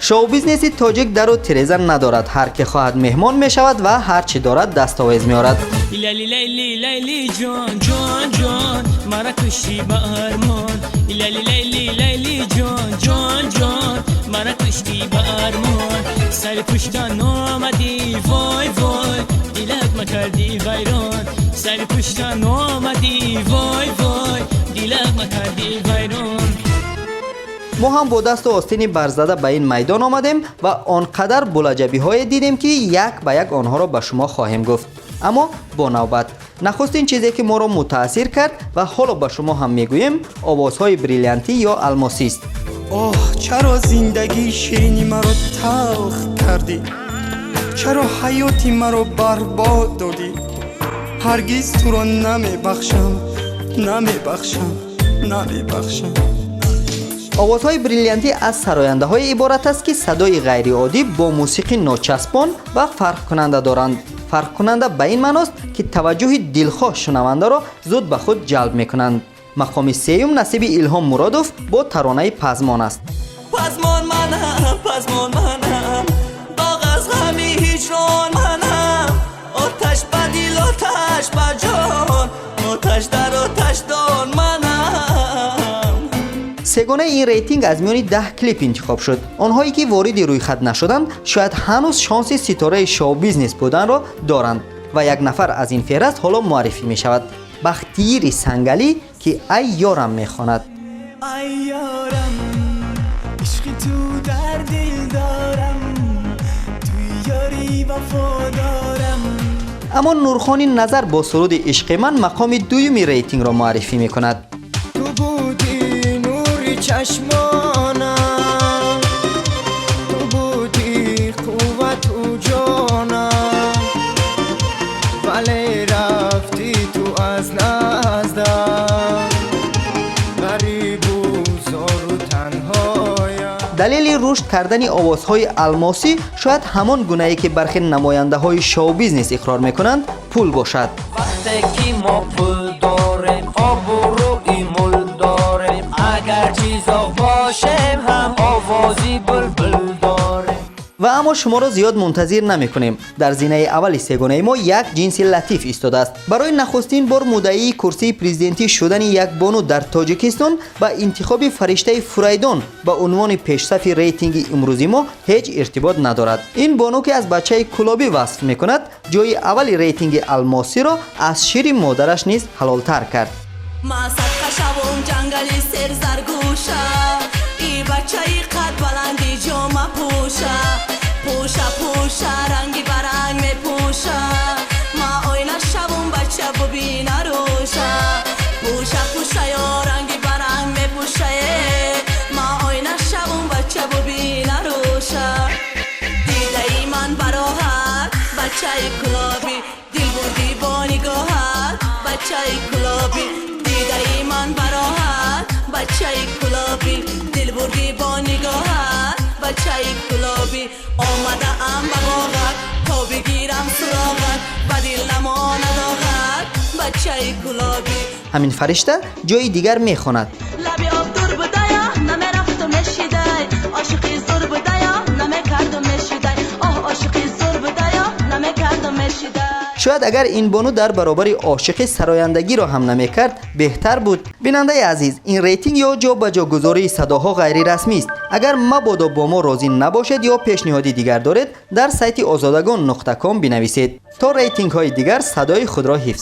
شو بیزنسی تاجیک در و تریزن ندارد. هر که خواهد مهمان می شود و هر چی دارد دستاویز می آورد. لیلی لیلی لیلی جان جان جان مرا کشتی با ارمان. لیلی لیلی لیلی جان جان جان مرا کشتی با ارمان. سر پشتان آمدی وای وای دلت مکردی ویران. سر پشتان آمدی وای وای دلت مکردی ویران. ما هم با دست و آستین برزده به این میدان آمدیم و آنقدر بولجبی های دیدیم که یک به یک آنها را به شما خواهیم گفت. اما با نوبت نخستین چیزی که ما را متاثر کرد و حالا به شما هم میگوییم آوازهای بریلیانتی یا الماسی است. اوه چرا زندگی شیرینی مرا تلخ کردی؟ چرا حیاتی مرا برباد دادی؟ هرگز تو را نمیبخشم نمیبخشم نمیبخشم. آوازهای بریلیانتی از سراینده های عبارت است که صدای غیر عادی با موسیقی ناچسبان و فرق کننده دارند. فرق کننده به این معناست که توجه دلخواه شنونده را زود به خود جلب میکنند. مقام سیوم نصیب الهام مرادوف با ترانه پزمان است. پزمان منم داغ از غم هجران منم. آتش به دل آتش به جان آتش در آتش دان منم. سگانه این ریتینگ از میان 10 کلیپ انتخاب شد. آنهایی که وارد روی خط نشدند شاید هنوز شانس ستاره شو بیزنس بودن را دارند و یک نفر از این فهرست حالا معرفی می شود. بختیاری سنگلی که ای یارم می خواند. ای یارم عشق تو در دل دارم توی یاری وفادارم. اما نورخانی نظر با سرود عشق من مقام دوم ریتینگ را معرفی می کند. تو بودی نور چشمانم تو بودی قوت و جانم ولی رفتی تو از نزدم غریب و زار و تنهایم. دلیل رشد کردن آوازهای الماسی شاید همان گونه‌ای که برخی نماینده های شو بیزنس اقرار میکنند پول باشد. وقتی که ما پول داریم آبروی مول داریم اگر چیزا باشیم هم آوازی بلبل داریم. و اما شما را زیاد منتظر نمی کنیم. در زینه اول سگانه ما یک جنس لطیف ایستاده است. برای نخستین بار مدعی کرسی پرزیدنتی شدن یک بانو در تاجیکستان و انتخاب فرشته فریدون به عنوان پیشصف ریتینگ امروزی ما هیچ ارتباط ندارد. این بانو که از بچه کلابی وصف می کند جای اول ریتینگ الماسی را از شیر مادرش نیز حلالتر کرد. ما صدقه شوم جنگلی سرزرگوشه ای بچه ای قد بلندی جامه پوشه پوشه پوشه رنگی برنگ می پوشه ما آینه شوم بچه ببینه روشه پوشه پوشه یا رنگی برنگ می پوشه ما آینه شوم بچه ببینه روشه دیده ای من براحت بچه ای کلابی دل بردی با نگاهت بچه ای کلابی دیده ای من براحت بچه ای کلابی دل بردی با نگاهت بچه ای کلابی آمده ام به باغت تا بگیرم سراغت و دل نمانه داغت بچه ای کلابی. همین فرشته جای دیگر می خواند. لبی آب دور بودایا نمی رفت و مشیده عاشقی زور بودایا نمی کرد و مشیده آه عاشقی زور بودایا نمی کرد و مشیده. شاید اگر این بانو در برابر عاشق سرایندگی را هم نمیکرد بهتر بود. بیننده عزیز این ریتینگ یا جا به جا گذاری صداها غیر رسمی است. اگر مبادا با ما راضی نباشید یا پیشنهادی دیگر دارید در سایت azadagan.com بنویسید تا ریتینگ های دیگر صدای خود را حفظ